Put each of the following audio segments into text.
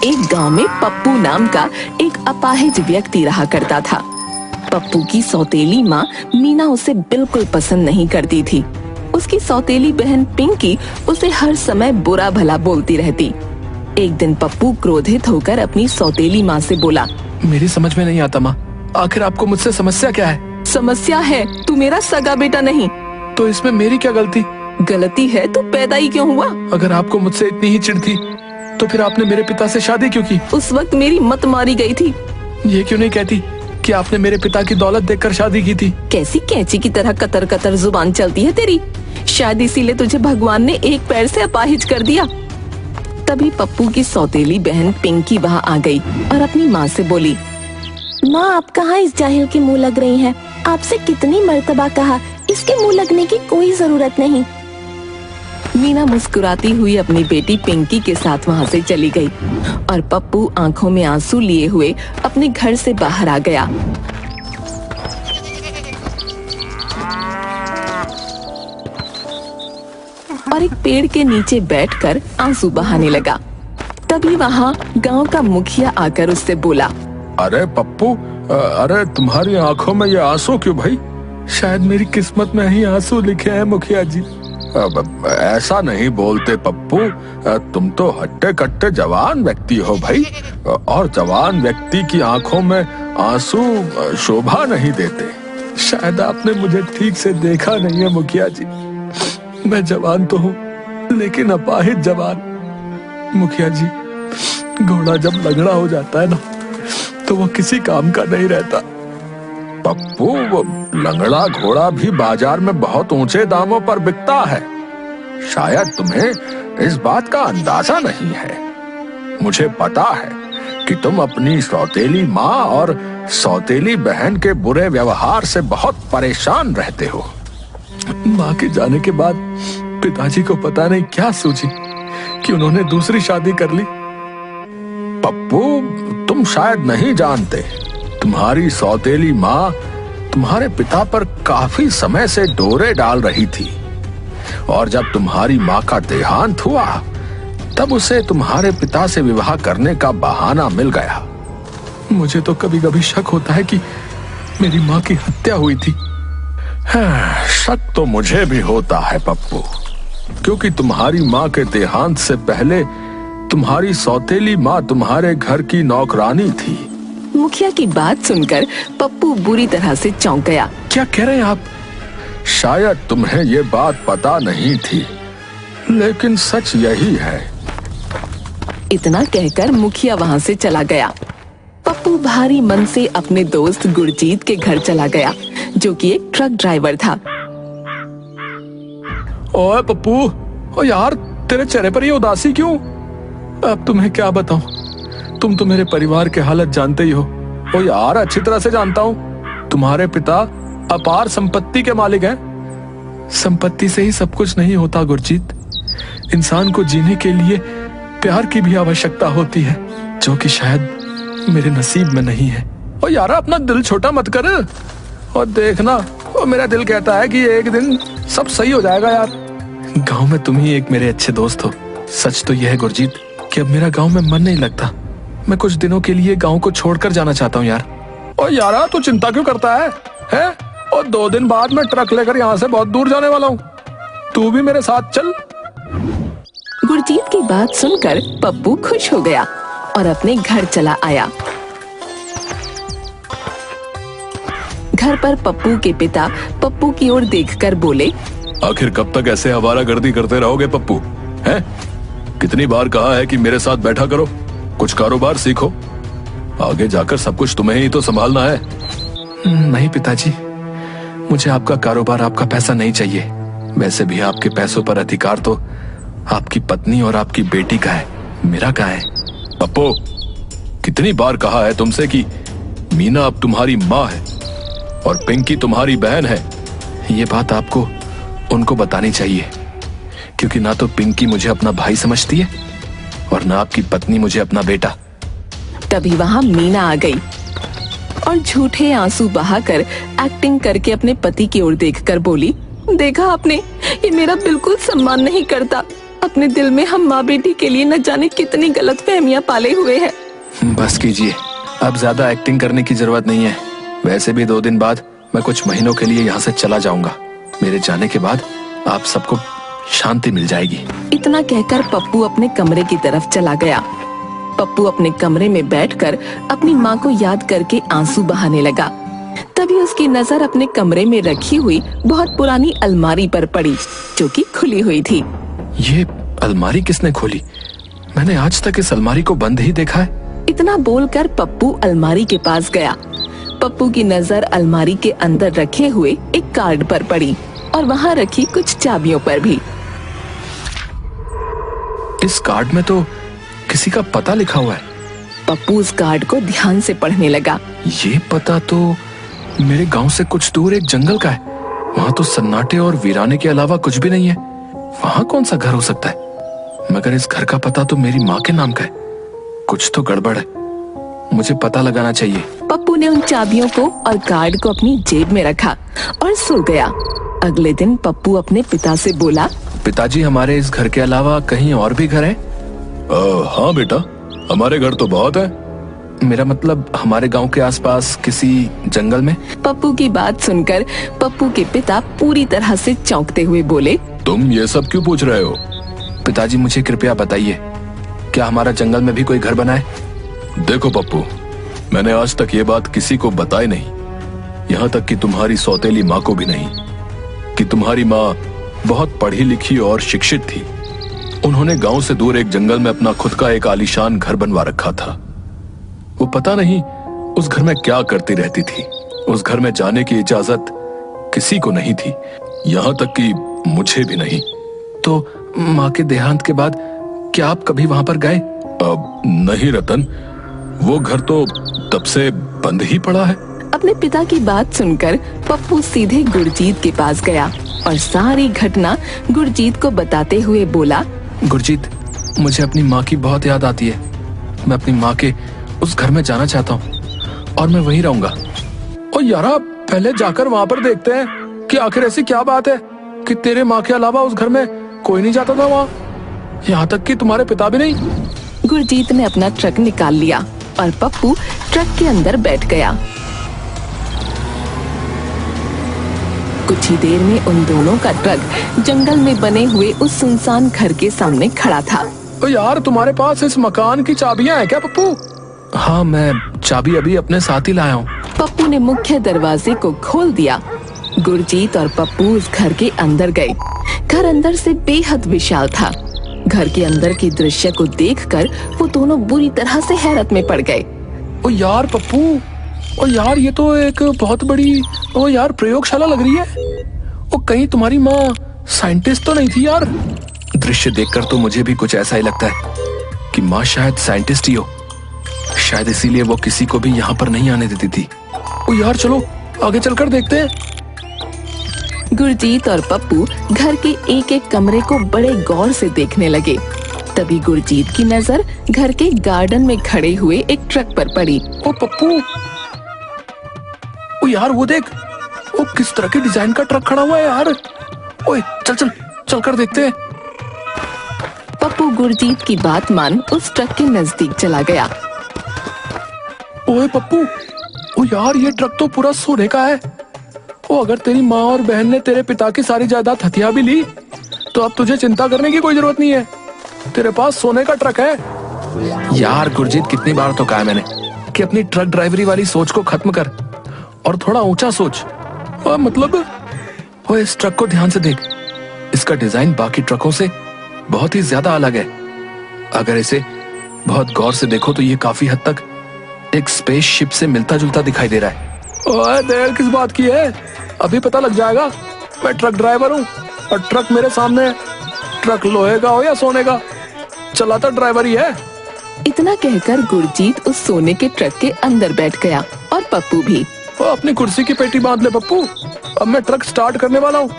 एक गांव में पप्पू नाम का एक अपाहिज व्यक्ति रहा करता था। पप्पू की सौतेली माँ मीना उसे बिल्कुल पसंद नहीं करती थी। उसकी सौतेली बहन पिंकी उसे हर समय बुरा भला बोलती रहती। एक दिन पप्पू क्रोधित होकर अपनी सौतेली माँ से बोला, मेरी समझ में नहीं आता माँ, आखिर आपको मुझसे समस्या क्या है? समस्या है, तू मेरा सगा बेटा नहीं। तो इसमें मेरी क्या गलती? गलती है तो पैदा ही क्यों हुआ? अगर आपको मुझसे इतनी ही चिढ़ थी तो फिर आपने मेरे पिता से शादी क्यों की? उस वक्त मेरी मत मारी गई थी। ये क्यों नहीं कहती कि आपने मेरे पिता की दौलत देखकर शादी की थी? कैसी कैंची की तरह कतर कतर जुबान चलती है तेरी। शायद इसीलिए तुझे भगवान ने एक पैर से अपाहिज कर दिया। तभी पप्पू की सौतेली बहन पिंकी वहाँ आ गई और अपनी माँ से बोली, माँ आप कहाँ इस जाहिल के मुँह लग रही हैं? आपसे कितनी मर्तबा कहा, इसके मुँह लगने की कोई जरूरत नहीं। मीना मुस्कुराती हुई अपनी बेटी पिंकी के साथ वहाँ से चली गई और पप्पू आंखों में आंसू लिए हुए अपने घर से बाहर आ गया। और एक पेड़ के नीचे बैठकर आंसू बहाने लगा। तभी वहाँ गांव का मुखिया आकर उससे बोला, अरे पप्पू, अरे तुम्हारी आंखों में ये आंसू क्यों भाई? शायद मेरी किस्मत में ही आंसू लिखे हैं मुखिया जी। ऐसा नहीं बोलते पप्पू, तुम तो हट्टे कट्टे जवान व्यक्ति हो भाई, और जवान व्यक्ति की आंखों में आंसू शोभा नहीं देते। शायद आपने मुझे ठीक से देखा नहीं है मुखिया जी। मैं जवान तो हूँ लेकिन अपाहिज जवान। मुखिया जी, घोड़ा जब लगड़ा हो जाता है ना तो वो किसी काम का नहीं रहता। पप्पू, वो लंगड़ा घोड़ा भी बाजार में बहुत ऊंचे दामों पर बिकता है। शायद तुम्हें इस बात का अंदाजा नहीं है। मुझे पता है कि तुम अपनी सौतेली माँ और सौतेली बहन के बुरे व्यवहार से बहुत परेशान रहते हो। माँ के जाने के बाद पिताजी को पता नहीं क्या सूझी कि उन्होंने दूसरी शादी कर ली। पप्पू, तुम शायद नहीं जानते, तुम्हारी सौतेली माँ तुम्हारे पिता पर काफी समय से डोरे डाल रही थी, और जब तुम्हारी माँ का देहांत हुआ तब उसे तुम्हारे पिता से विवाह करने का बहाना मिल गया। मुझे तो कभी कभी शक होता है कि मेरी माँ की हत्या हुई थी। हाँ, शक तो मुझे भी होता है पप्पू, क्योंकि तुम्हारी माँ के देहांत से पहले तुम्हारी सौतेली माँ तुम्हारे घर की नौकरानी थी। मुखिया की बात सुनकर पप्पू बुरी तरह से चौंक गया। क्या कह रहे हैं आप? शायद तुम्हें ये बात पता नहीं थी, लेकिन सच यही है। इतना कहकर मुखिया वहाँ से चला गया। पप्पू भारी मन से अपने दोस्त गुरजीत के घर चला गया, जो कि एक ट्रक ड्राइवर था। ओए पप्पू, ओ यार, तेरे चेहरे पर ये उदासी क्यों? अब तुम्हें क्या बताऊं, तुम तो मेरे परिवार के हालत जानते ही हो। ओ यार, अच्छी तरह से जानता हूँ। तुम्हारे पिता अपार संपत्ति के मालिक हैं। संपत्ति से ही सब कुछ नहीं होता गुरजीत। इंसान को जीने के लिए प्यार की भी आवश्यकता होती है, जो कि शायद मेरे नसीब में नहीं है। ओ यार, अपना दिल छोटा मत कर, और देखना, वो मेरा दिल कहता है कि एक दिन सब सही हो जाएगा यार। गांव में तुम ही एक मेरे अच्छे दोस्त हो। सच तो यह है गुरजीत कि अब मेरा गांव में मन नहीं लगता। मैं कुछ दिनों के लिए गांव को छोड़कर जाना चाहता हूँ यार। ओ यारा, तू चिंता क्यों करता है? और 2 दिन बाद मैं ट्रक लेकर यहाँ से बहुत दूर जाने वाला हूँ, तू भी मेरे साथ चल। गुरजीत की बात सुनकर पप्पू खुश हो गया और अपने घर चला आया। घर पर पप्पू के पिता पप्पू की ओर देखकर बोले, आखिर कब तक ऐसे आवारागर्दी करते रहोगे पप्पू? हैं? कितनी बार कहा है कि मेरे साथ बैठा करो, कुछ कारोबार सीखो, आगे जाकर सब कुछ तुम्हें ही तो संभालना है। नहीं पिताजी, मुझे आपका कारोबार, आपका पैसा नहीं चाहिए। वैसे भी आपके पैसों पर अधिकार तो आपकी पत्नी और आपकी बेटी का है, मेरा कहाँ है? पप्पू, कितनी बार कहा है तुमसे कि मीना अब तुम्हारी माँ है और पिंकी तुम्हारी बहन है। ये बात आपको उनको बतानी चाहिए, क्योंकि ना तो पिंकी मुझे अपना भाई समझती है और ना आपकी पत्नी मुझे अपना बेटा। तभी वहाँ मीना आ गई और झूठे आंसू बहाकर एक्टिंग करके अपने पति की ओर देखकर बोली, देखा आपने, ये मेरा बिल्कुल सम्मान नहीं करता। अपने दिल में हम माँ बेटी के लिए न जाने कितनी गलतफहमियां पाले हुए हैं। बस कीजिए, अब ज्यादा एक्टिंग करने की जरूरत नहीं है। वैसे भी 2 दिन बाद मैं कुछ महीनों के लिए यहाँ से चला जाऊंगा। मेरे जाने के बाद आप सबको शांति मिल जाएगी। इतना कहकर पप्पू अपने कमरे की तरफ चला गया। पप्पू अपने कमरे में बैठकर अपनी माँ को याद करके आंसू बहाने लगा। तभी उसकी नजर अपने कमरे में रखी हुई बहुत पुरानी अलमारी पर पड़ी, जो कि खुली हुई थी। ये अलमारी किसने खोली? मैंने आज तक इस अलमारी को बंद ही देखा है। इतना बोलकर पप्पू अलमारी के पास गया। पप्पू की नजर अलमारी के अंदर रखे हुए एक कार्ड पर पड़ी और वहाँ रखी कुछ चाबियों पर भी। इस कार्ड में तो किसी का पता लिखा हुआ है। पप्पू उस कार्ड को ध्यान से पढ़ने लगा। ये पता तो मेरे गांव से कुछ दूर एक जंगल का है। वहाँ तो सन्नाटे और वीराने के अलावा कुछ भी नहीं है। वहाँ कौन सा घर हो सकता है? मगर इस घर का पता तो मेरी माँ के नाम का है। कुछ तो गड़बड़ है, मुझे पता लगाना चाहिए। पप्पू ने उन चाबियों को और कार्ड को अपनी जेब में रखा और सो गया। अगले दिन पप्पू अपने पिता से बोला, पिताजी, हमारे इस घर के अलावा कहीं और भी घर है? हाँ बेटा, हमारे घर तो बहुत है। मेरा मतलब हमारे गांव के आसपास किसी जंगल में। पप्पू की बात सुनकर पप्पू के पिता पूरी तरह से चौंकते हुए बोले, तुम ये सब क्यों पूछ रहे हो? पिताजी, मुझे कृपया बताइए, क्या हमारा जंगल में भी कोई घर बना है? देखो पप्पू, मैंने आज तक ये बात किसी को बताई नहीं, यहाँ तक कि तुम्हारी सौतेली माँ को भी नहीं, कि तुम्हारी माँ बहुत पढ़ी लिखी और शिक्षित थी। उन्होंने गांव से दूर एक जंगल में अपना खुद का एक आलीशान घर बनवा रखा था। वो पता नहीं उस घर में क्या करती रहती थी। उस घर में जाने की इजाजत किसी को नहीं थी, यहाँ तक कि मुझे भी नहीं। तो माँ के देहांत के बाद क्या आप कभी वहाँ पर गए? अब नहीं रतन, वो घर तो तब से बंद ही पड़ा है। अपने पिता की बात सुनकर पप्पू सीधे गुरजीत के पास गया और सारी घटना गुरजीत को बताते हुए बोला, गुरजीत, मुझे अपनी माँ की बहुत याद आती है। मैं अपनी माँ के उस घर में जाना चाहता हूँ और मैं वहीं रहूंगा। और यारा, पहले जाकर वहाँ पर देखते हैं कि आखिर ऐसी क्या बात है कि तेरे माँ के अलावा उस घर में कोई नहीं जाता था वहाँ, यहाँ तक कि तुम्हारे पिता भी नहीं। गुरजीत ने अपना ट्रक निकाल लिया और पप्पू ट्रक के अंदर बैठ गया। कुछ ही देर में उन दोनों का ट्रक जंगल में बने हुए उस सुनसान घर के सामने खड़ा था। तो यार, तुम्हारे पास इस मकान की चाबियां हैं क्या पप्पू? हाँ, मैं चाबी अभी अपने साथ ही लाया हूँ। पप्पू ने मुख्य दरवाजे को खोल दिया। गुरजीत और पप्पू उस घर के अंदर गए। घर अंदर से बेहद विशाल था। घर के अंदर की दृश्य को देखकर वो दोनों बुरी तरह से हैरत में पड़ गए। ओ यार पप्पू, ओ यार, ये तो एक बहुत बड़ी ओ यार प्रयोगशाला लग रही है। ओ कहीं तुम्हारी माँ साइंटिस्ट तो नहीं थी यार? दृश्य देखकर तो मुझे भी कुछ ऐसा ही लगता है कि माँ शायद साइंटिस्ट ही हो। शायद इसीलिए वो किसी को भी यहाँ पर नहीं आने देती थी। ओ यार, चलो आगे चलकर देखते हैं। गुरजीत और पप्पू घर के एक एक कमरे को बड़े गौर से देखने लगे। तभी गुरजीत की नजर घर के गार्डन में खड़े हुए एक ट्रक पर पड़ी। ओ पप्पू, ओ यार, वो देख, ओ किस तरह के डिजाइन का ट्रक खड़ा हुआ है यार। ओए चल चल चल कर देखते हैं। पप्पू गुरजीत की बात मान उस ट्रक के नजदीक चला गया। ओए पप्पू, ओ यार, ये ट्रक तो पूरा सोने का है। ओ अगर तेरी माँ और बहन ने तेरे पिता की सारी जायदाद हथिया भी ली तो अब तुझे चिंता करने की कोई जरूरत नहीं है। तेरे पास सोने का ट्रक है। यार गुरजीत, कितनी बार तो कहा मैंने कि अपनी ट्रक ड्राइवरी वाली सोच को खत्म कर और थोड़ा ऊंचा सोच। मतलब वो इस ट्रक को ध्यान से देख। इसका डिजाइन बाकी ट्रकों से बहुत ही ज्यादा अलग है। अगर इसे बहुत गौर से देखो तो ये काफी हद तक एक स्पेसशिप से मिलता जुलता दिखाई दे रहा है। ओए, देर किस बात की है? अभी पता लग जाएगा। मैं ट्रक ड्राइवर हूँ और ट्रक मेरे सामने है। ट्रक लोहे का हो या सोने का, चलाता ड्राइवर ही है। इतना कहकर गुरजीत उस सोने के ट्रक के अंदर बैठ गया और पप्पू भी। अपनी कुर्सी की पेटी बांध ले पप्पू, अब मैं ट्रक स्टार्ट करने वाला हूँ।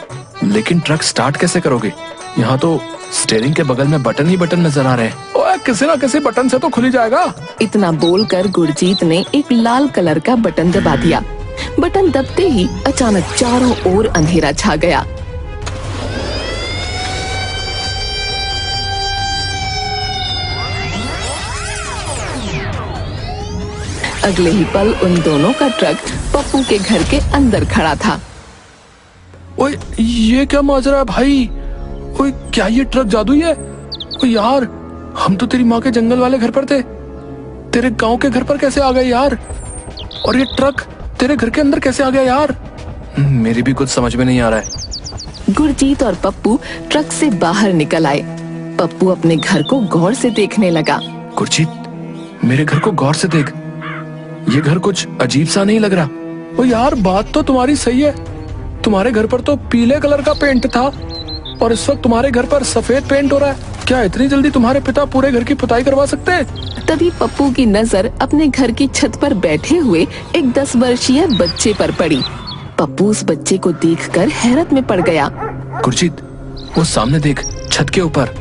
लेकिन ट्रक स्टार्ट कैसे करोगे? यहाँ तो स्टीयरिंग के बगल में बटन ही बटन नजर आ रहे हैं। ओए, किसी ना किसी बटन से तो खुल ही जाएगा। इतना बोलकर गुरजीत ने एक लाल कलर का बटन दबा दिया। बटन दबते ही अचानक चारों ओर अंधेरा छा गया। अगले ही पल उन दोनों का ट्रक पप्पू के घर के अंदर खड़ा था। ओए ये क्या माजरा है भाई? ओए क्या ये ट्रक जादुई है? ओए यार, हम तो तेरी माँ के जंगल वाले घर पर थे, तेरे गांव के घर पर कैसे आ गए यार? और ये ट्रक तेरे घर के अंदर कैसे आ गया यार? मेरी भी कुछ समझ में नहीं आ रहा है। गुरजीत और पप्पू ट्रक से बाहर निकल आए। पप्पू अपने घर को गौर से देखने लगा। गुरजीत, मेरे घर को गौर से देख, ये घर कुछ अजीब सा नहीं लग रहा। ओ यार, बात तो तुम्हारी सही है, तुम्हारे घर पर तो पीले कलर का पेंट था और इस वक्त तुम्हारे घर पर सफेद पेंट हो रहा है। क्या इतनी जल्दी तुम्हारे पिता पूरे घर की पुताई करवा सकते हैं? तभी पप्पू की नजर अपने घर की छत पर बैठे हुए एक 10 वर्षीय बच्चे पर पड़ी। पप्पू उस बच्चे को देखकर हैरत में पड़ गया। गुरजीत, वो सामने देख, छत के ऊपर।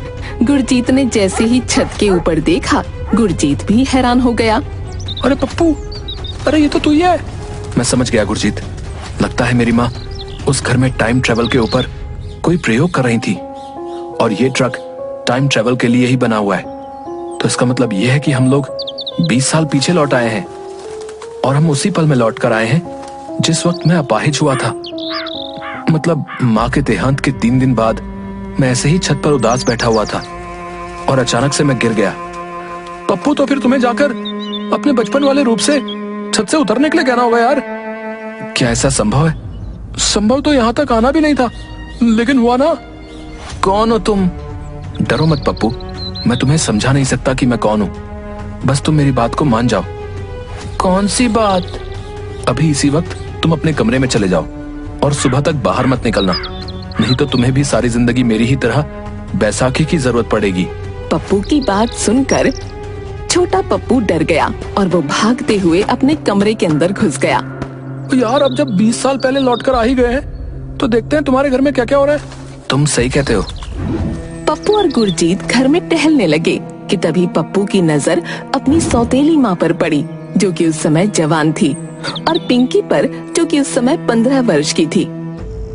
गुरजीत ने जैसे ही छत के ऊपर देखा, गुरजीत भी हैरान हो गया। अरे पप्पू, अरे ये तो तू ही है। मैं समझ गया गुरजीत, लगता है मेरी माँ उस घर में टाइम ट्रेवल के ऊपर कोई प्रयोग कर रही थी और ये ट्रक टाइम ट्रेवल के लिए ही बना हुआ है। तो इसका मतलब ये है कि हम लोग 20 साल पीछे लौट आए हैं और हम उसी पल में लौट कर आए हैं जिस वक्त मैं अपाहिज हुआ था। मतलब माँ के देहांत के 3 दिन बाद मैं ऐसे ही छत पर उदास बैठा हुआ था और अचानक से मैं गिर गया। पप्पू, तो फिर तुम्हें जाकर अपने बचपन वाले रूप से छत से उतरने के लिए कहना होगा यार। क्या ऐसा संभव है? संभव तो यहाँ तक आना भी नहीं था, लेकिन हुआ ना। कौन हो तुम? डरो मत पप्पू, मैं तुम्हें समझा नहीं सकता कि मैं कौन हूँ, बस तुम मेरी बात को मान जाओ। कौन सी बात? अभी इसी वक्त तुम अपने कमरे में चले जाओ और सुबह तक बाहर मत निकलना, नहीं तो तुम्हें भी सारी जिंदगी मेरी ही तरह बैसाखी की जरूरत पड़ेगी। पप्पू की बात सुनकर छोटा पप्पू डर गया और वो भागते हुए अपने कमरे के अंदर घुस गया। यार, अब जब 20 साल पहले लौटकर आ ही गए हैं तो देखते हैं तुम्हारे घर में क्या क्या हो रहा है। तुम सही कहते हो। पप्पू और गुरजीत घर में टहलने लगे कि तभी पप्पू की नजर अपनी सौतेली माँ पर पड़ी, जो कि उस समय जवान थी, और पिंकी पर, जो कि उस समय 15 वर्ष की थी।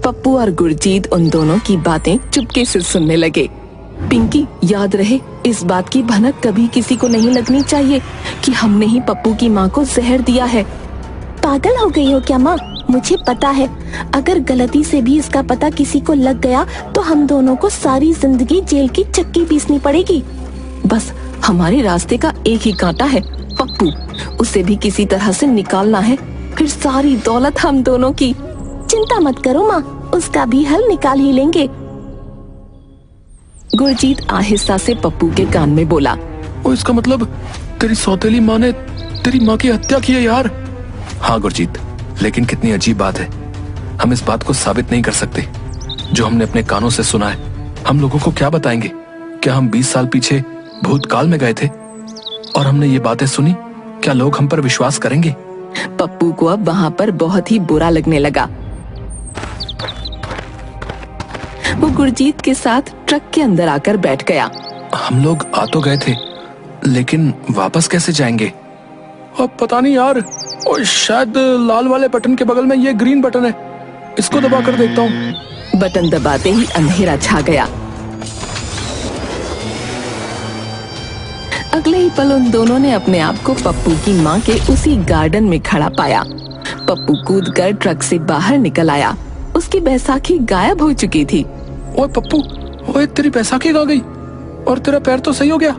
पप्पू और गुरजीत उन दोनों की बातें चुपके से सुनने लगे। पिंकी, याद रहे, इस बात की भनक कभी किसी को नहीं लगनी चाहिए कि हमने ही पप्पू की माँ को जहर दिया है। पागल हो गई हो क्या माँ? मुझे पता है, अगर गलती से भी इसका पता किसी को लग गया तो हम दोनों को सारी जिंदगी जेल की चक्की पीसनी पड़ेगी। बस हमारे रास्ते का एक ही कांटा है पप्पू, उसे भी किसी तरह से निकालना है, फिर सारी दौलत हम दोनों की। चिंता मत करो माँ, उसका भी हल निकाल ही लेंगे। गुरजीत आहिस्ता से पप्पू के कान में बोला। ओ, इसका मतलब तेरी सौतेली माँ ने तेरी माँ की हत्या की है यार। हाँ गुरजीत, लेकिन कितनी अजीब बात है, हम इस बात को साबित नहीं कर सकते। जो हमने अपने कानों से सुना है, हम लोगों को क्या बताएंगे? क्या हम 20 साल पीछे भूतकाल में गए थे और हमने ये बातें सुनी? क्या लोग हम पर विश्वास करेंगे? पप्पू को अब वहाँ पर बहुत ही बुरा लगने लगा। वो गुरजीत के साथ ट्रक के अंदर आकर बैठ गया। हम लोग आ तो गए थे, लेकिन वापस कैसे जाएंगे? अब पता नहीं यार। और शायद लाल वाले बटन के बगल में ये ग्रीन बटन है, इसको दबा कर देखता हूँ। बटन दबाते ही अंधेरा छा गया। अगले ही पल उन दोनों ने अपने आप को पप्पू की माँ के उसी गार्डन में खड़ा पाया। पप्पू कूदकर ट्रक से बाहर निकल आया। उसकी बैसाखी गायब हो चुकी थी। ओए पप्पू, ओए तेरी बैसाखी कहाँ गई? और तेरा पैर तो सही हो गया।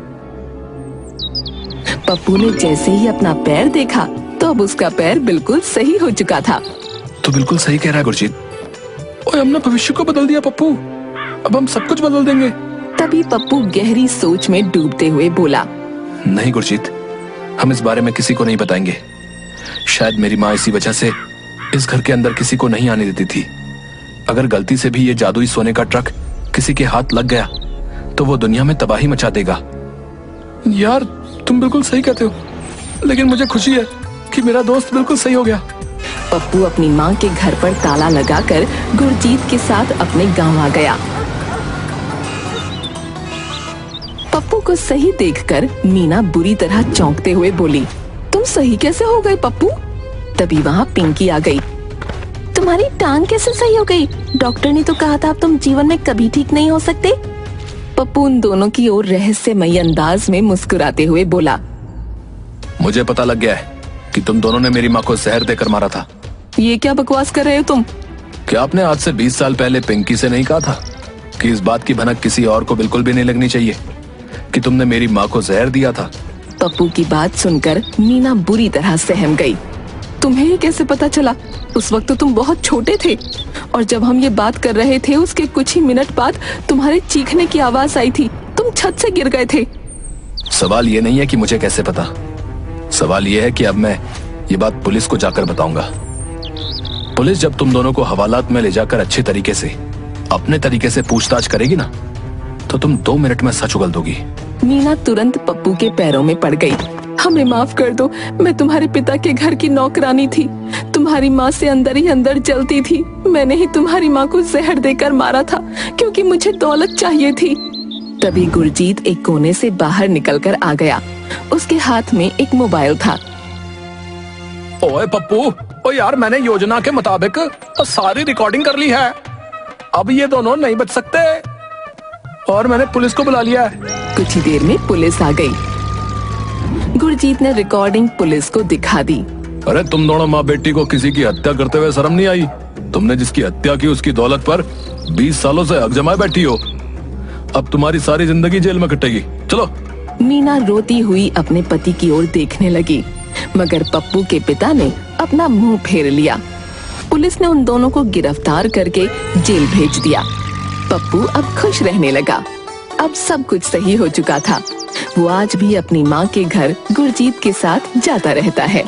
पप्पू ने जैसे ही अपना पैर देखा तो अब उसका पैर बिल्कुल सही हो चुका था। तो बिल्कुल सही कह रहा है गुरजीत। ओए, हमने भविष्य को बदल दिया पप्पू, अब हम सब कुछ बदल देंगे। तभी पप्पू गहरी सोच में डूबते हुए बोला। नहीं गुरजीत, हम इस बारे में किसी को नहीं बताएंगे। शायद मेरी माँ इसी वजह से इस घर के अंदर किसी को नहीं आने देती थी। अगर गलती से भी ये जादुई सोने का ट्रक किसी के हाथ लग गया तो वो दुनिया में तबाही मचा देगा। यार तुम बिल्कुल सही कहते हो, लेकिन मुझे खुशी है कि मेरा दोस्त बिल्कुल सही हो गया। पप्पू अपनी माँ के घर पर ताला लगाकर गुरजीत के साथ अपने गांव आ गया। पप्पू को सही देखकर मीना बुरी तरह चौंकते हुए बोली, तुम सही कैसे हो गए पप्पू? तभी वहाँ पिंकी आ गई। तुम्हारी टांग कैसे सही हो गई? डॉक्टर ने तो कहा था तुम जीवन में कभी ठीक नहीं हो सकते। पप्पू उन दोनों की ओर रहस्यमयी अंदाज में मुस्कुराते हुए बोला, मुझे पता लग गया है कि तुम दोनों ने मेरी माँ को जहर देकर मारा था। ये क्या बकवास कर रहे हो तुम? क्या आपने आज से 20 साल पहले पिंकी से नहीं कहा था कि इस बात की भनक किसी और को बिल्कुल भी नहीं लगनी चाहिए कि तुमने मेरी माँ को जहर दिया था? पप्पू की बात सुनकर मीना बुरी तरह सहम गई। तुम्हें ये कैसे पता चला? उस वक्त तो तुम बहुत छोटे थे और जब हम ये बात कर रहे थे उसके कुछ ही मिनट बाद तुम्हारे चीखने की आवाज आई थी। तुम छत से गिर गए थे। सवाल ये नहीं है कि मुझे कैसे पता, सवाल ये है कि अब मैं ये बात पुलिस को जाकर बताऊंगा। पुलिस जब तुम दोनों को हवालात में ले जाकर अच्छे तरीके से अपने तरीके से पूछताछ करेगी ना, तो तुम 2 मिनट में सच उगल दोगी। मीना तुरंत पप्पू के पैरों में पड़ गई। हमें माफ कर दो, मैं तुम्हारे पिता के घर की नौकरानी थी। तुम्हारी माँ से अंदर ही अंदर जलती थी। मैंने ही तुम्हारी माँ को जहर देकर मारा था क्योंकि मुझे दौलत चाहिए थी। तभी गुरजीत एक कोने से बाहर निकलकर आ गया। उसके हाथ में एक मोबाइल था। ओए पप्पू, ओ यार, मैंने योजना के मुताबिक सारी रिकॉर्डिंग कर ली है। अब ये दोनों नहीं बच सकते और मैंने पुलिस को बुला लिया है। कुछ ही देर में पुलिस आ गई। गुरजीत ने रिकॉर्डिंग पुलिस को दिखा दी। अरे तुम दोनों माँ बेटी को किसी की हत्या करते हुए शर्म नहीं आई? तुमने जिसकी हत्या की उसकी दौलत पर 20 सालों से हक जमाए बैठी हो। अब तुम्हारी सारी जिंदगी जेल में कटेगी। चलो। मीना रोती हुई अपने पति की ओर देखने लगी, मगर पप्पू के पिता ने अपना मुंह फेर लिया। पुलिस ने उन दोनों को गिरफ्तार करके जेल भेज दिया। पप्पू अब खुश रहने लगा। अब सब कुछ सही हो चुका था। वो आज भी अपनी माँ के घर गुरजीत के साथ जाता रहता है।